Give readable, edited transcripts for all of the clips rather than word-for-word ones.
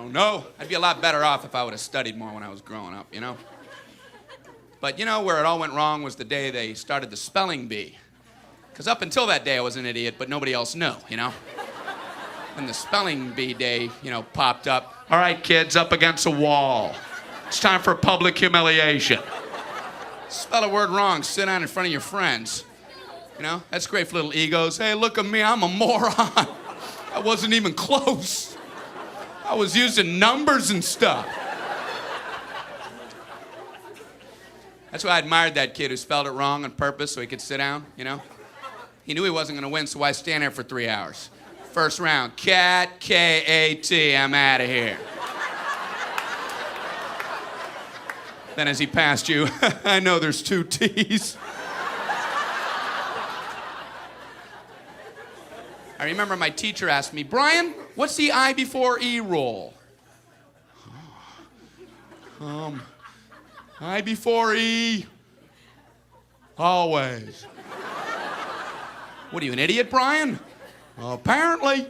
don't know. I'd be a lot better off if I would have studied more when I was growing up, you know? But you know where it all went wrong was the day they started the spelling bee. Because up until that day, I was an idiot, but nobody else knew, you know? When the spelling bee day, popped up, all right, kids, up against a wall. It's time for public humiliation. Spell a word wrong, sit down in front of your friends. You know, that's great for little egos. Hey, look at me, I'm a moron. I wasn't even close. I was using numbers and stuff. That's why I admired that kid who spelled it wrong on purpose so he could sit down, you know? He knew he wasn't gonna win, so why stand there for 3 hours? First round, cat, K-A-T, I'm out of here. Then as he passed you, I know there's 2 T's. I remember my teacher asked me, Brian, what's the I before E rule? I before E, always. What are you, an idiot, Brian? Apparently.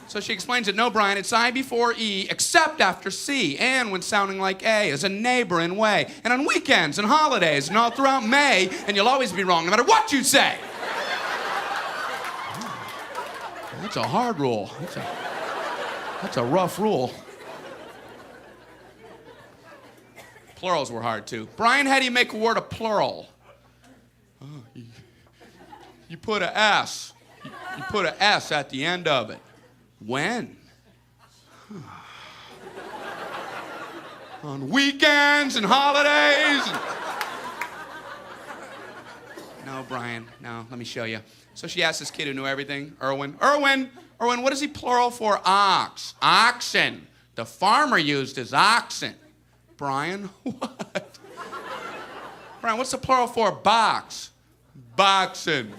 So she explains it, no, Brian, it's I before E, except after C, and when sounding like A, as a neighboring way, and on weekends and holidays, and all throughout May, and you'll always be wrong, no matter what you say. That's a hard rule. That's a rough rule. Plurals were hard, too. Brian, how do you make a word a plural? You put a S. You put a S at the end of it. When? On weekends and holidays. No, Brian, no, let me show you. So she asked this kid who knew everything, Erwin, what is he plural for ox? Oxen. The farmer used his oxen. Brian, what? Brian, what's the plural for box? Boxen.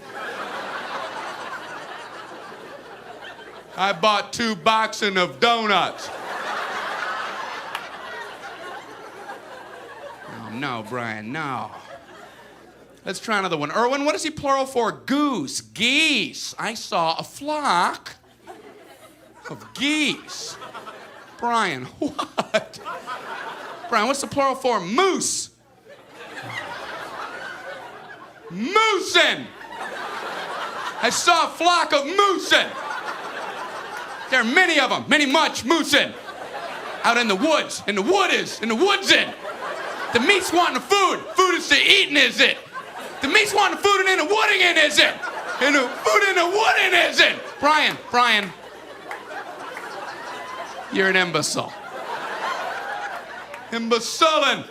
I bought 2 boxen of donuts. Oh, no, Brian, no. Let's try another one. Erwin, what is he plural for goose? Geese. I saw a flock of geese. Brian, what? Brian, what's the plural for moose? Moosin. I saw a flock of moosin. There are many of them, much moosin. Out in the woods, in the woodsin. The meat's wanting the food. Food is to eating, is it? The meat's wanting the food and in the wooding in, is it? And the food in the wooding, is it? Brian. You're an imbecile. Imbecilin'.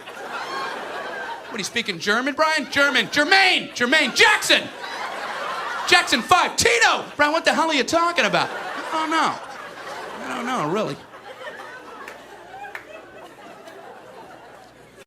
What, are you speaking German, Brian? German. Jermaine. Jackson. Jackson 5. Tito. Brian, what the hell are you talking about? I don't know, really.